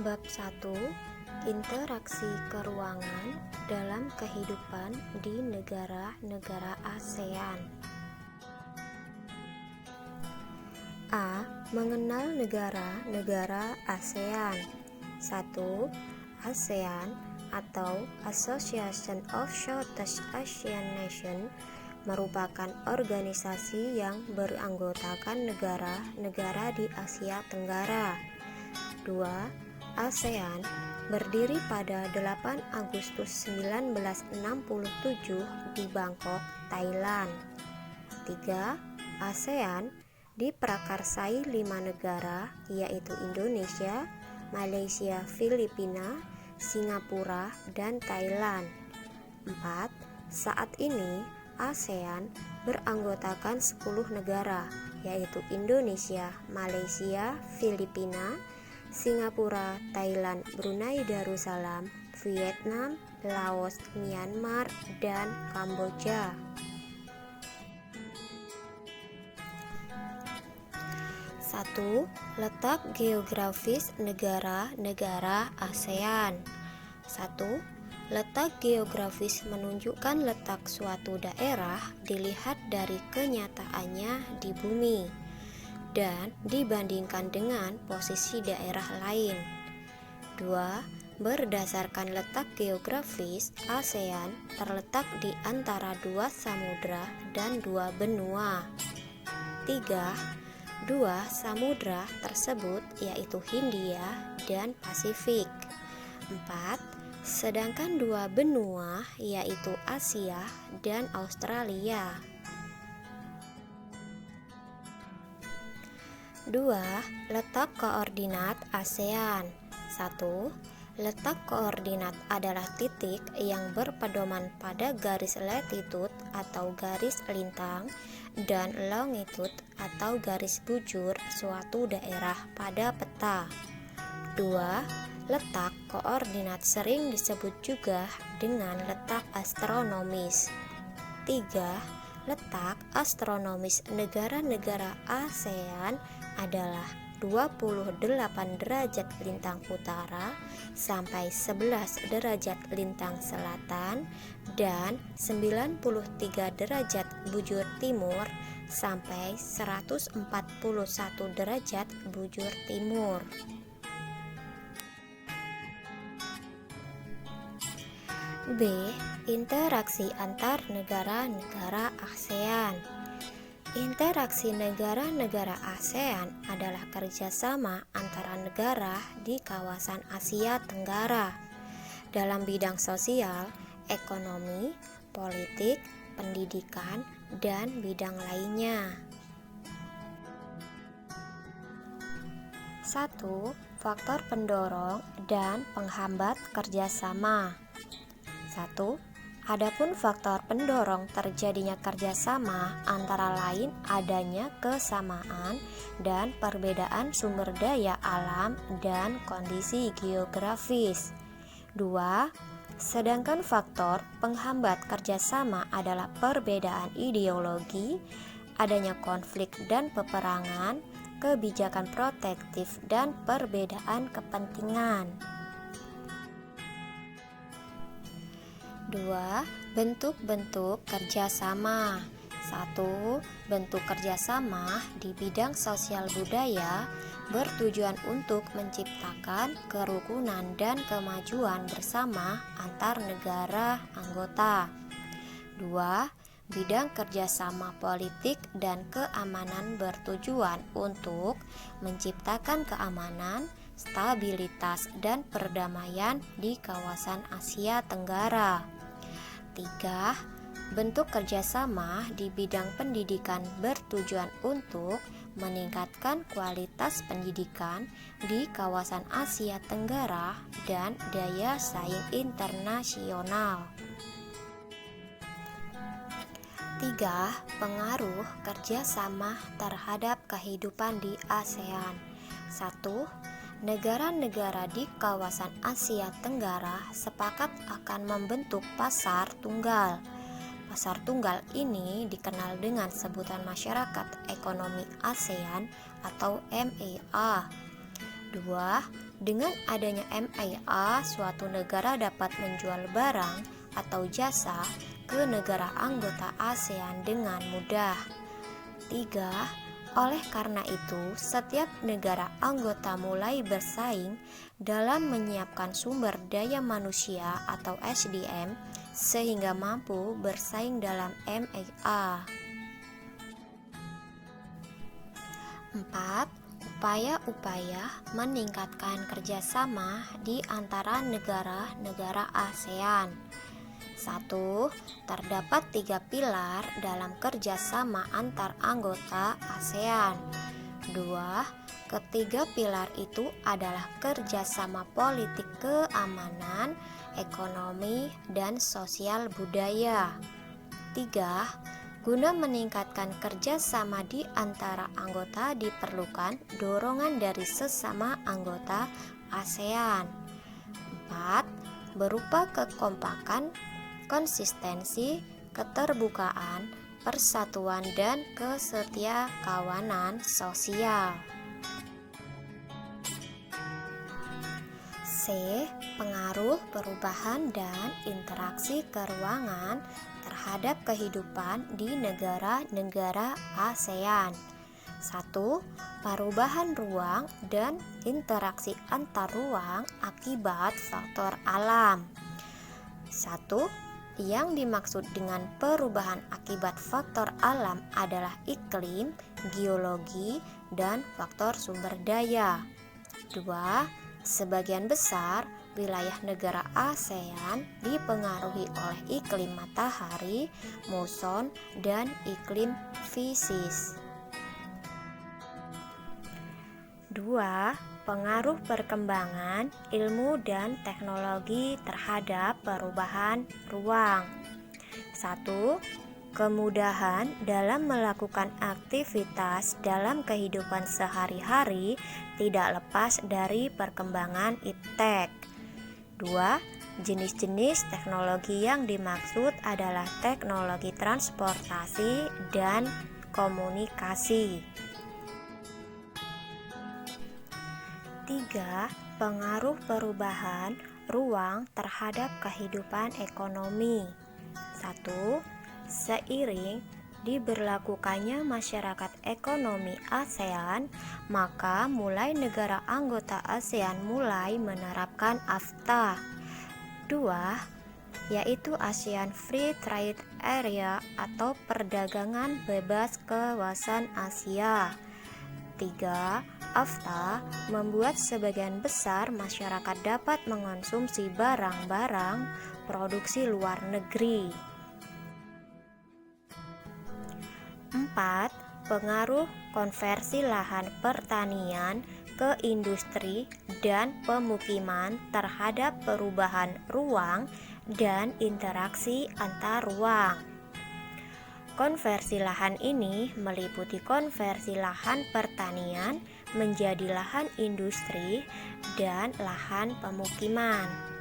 Bab 1. Interaksi keruangan dalam kehidupan di negara-negara ASEAN. A. Mengenal negara-negara ASEAN. 1. ASEAN atau Association of Southeast Asian Nations merupakan organisasi yang beranggotakan negara-negara di Asia Tenggara. 2. ASEAN berdiri pada 8 Agustus 1967 di Bangkok, Thailand. 3. ASEAN diprakarsai 5 negara, yaitu Indonesia, Malaysia, Filipina, Singapura, dan Thailand. 4. Saat ini ASEAN beranggotakan 10 negara, yaitu Indonesia, Malaysia, Filipina, Singapura, Thailand, Brunei Darussalam, Vietnam, Laos, Myanmar, dan Kamboja. 1. Letak geografis negara-negara ASEAN. 1. Letak geografis menunjukkan letak suatu daerah dilihat dari kenyataannya di bumi dan dibandingkan dengan posisi daerah lain. 2. Berdasarkan letak geografis, ASEAN terletak di antara 2 samudra dan 2 benua. 3. 2 samudra tersebut yaitu Hindia dan Pasifik. 4. Sedangkan 2 benua yaitu Asia dan Australia. 2. Letak koordinat ASEAN. 1. Letak koordinat adalah titik yang berpedoman pada garis latitude atau garis lintang dan longitude atau garis bujur suatu daerah pada peta. 2. Letak koordinat sering disebut juga dengan letak astronomis. 3. Letak astronomis negara-negara ASEAN adalah 28 derajat lintang utara sampai 11 derajat lintang selatan dan 93 derajat bujur timur sampai 141 derajat bujur timur. B. Interaksi antar negara-negara ASEAN. Interaksi negara-negara ASEAN adalah kerjasama antara negara di kawasan Asia Tenggara dalam bidang sosial, ekonomi, politik, pendidikan, dan bidang lainnya. 1. Faktor pendorong dan penghambat kerjasama. 1. Adapun faktor pendorong terjadinya kerjasama antara lain adanya kesamaan dan perbedaan sumber daya alam dan kondisi geografis. 2. Sedangkan faktor penghambat kerjasama adalah perbedaan ideologi, adanya konflik dan peperangan, kebijakan protektif, dan perbedaan kepentingan. 2. Bentuk-bentuk kerjasama. 1. Bentuk kerjasama di bidang sosial budaya bertujuan untuk menciptakan kerukunan dan kemajuan bersama antar negara anggota. 2. Bidang kerjasama politik dan keamanan bertujuan untuk menciptakan keamanan, stabilitas, dan perdamaian di kawasan Asia Tenggara. 3. Bentuk kerjasama di bidang pendidikan bertujuan untuk meningkatkan kualitas pendidikan di kawasan Asia Tenggara dan daya saing internasional. 3. Pengaruh kerjasama terhadap kehidupan di ASEAN. 1. Negara-negara di kawasan Asia Tenggara sepakat akan membentuk pasar tunggal. Pasar tunggal ini dikenal dengan sebutan Masyarakat Ekonomi ASEAN atau MEA. 2. Dengan adanya MIA, suatu negara dapat menjual barang atau jasa ke negara anggota ASEAN dengan mudah. 3. Oleh karena itu, setiap negara anggota mulai bersaing dalam menyiapkan sumber daya manusia atau SDM sehingga mampu bersaing dalam MIA. 4. Upaya-upaya meningkatkan kerjasama di antara negara-negara ASEAN. 1. Terdapat 3 pilar dalam kerjasama antar anggota ASEAN. 2. Ketiga pilar itu adalah kerjasama politik keamanan, ekonomi, dan sosial budaya. 3. Guna meningkatkan kerjasama di antara anggota diperlukan dorongan dari sesama anggota ASEAN. 4. Berupa kekompakan, konsistensi, keterbukaan, persatuan, dan kesetiakawanan sosial. C. Pengaruh perubahan dan interaksi keruangan terhadap kehidupan di negara-negara ASEAN. 1. Perubahan ruang dan interaksi antar ruang akibat faktor alam. 1. Yang dimaksud dengan perubahan akibat faktor alam adalah iklim, geologi, dan faktor sumber daya. 2. Sebagian besar wilayah negara ASEAN dipengaruhi oleh iklim matahari, muson, dan iklim fisis. 2. Pengaruh perkembangan ilmu dan teknologi terhadap perubahan ruang. 1. Kemudahan dalam melakukan aktivitas dalam kehidupan sehari-hari tidak lepas dari perkembangan iptek. 2. Jenis-jenis teknologi yang dimaksud adalah teknologi transportasi dan komunikasi. 3. Pengaruh perubahan ruang terhadap kehidupan ekonomi. 1. Seiring diberlakukannya masyarakat ekonomi ASEAN, maka mulai negara anggota ASEAN mulai menerapkan AFTA. 2. Yaitu ASEAN Free Trade Area atau perdagangan bebas kawasan Asia. 3. AFTA membuat sebagian besar masyarakat dapat mengonsumsi barang-barang produksi luar negeri. 4. Pengaruh konversi lahan pertanian ke industri dan pemukiman terhadap perubahan ruang dan interaksi antar ruang. Konversi lahan ini meliputi konversi lahan pertanian menjadi lahan industri dan lahan pemukiman.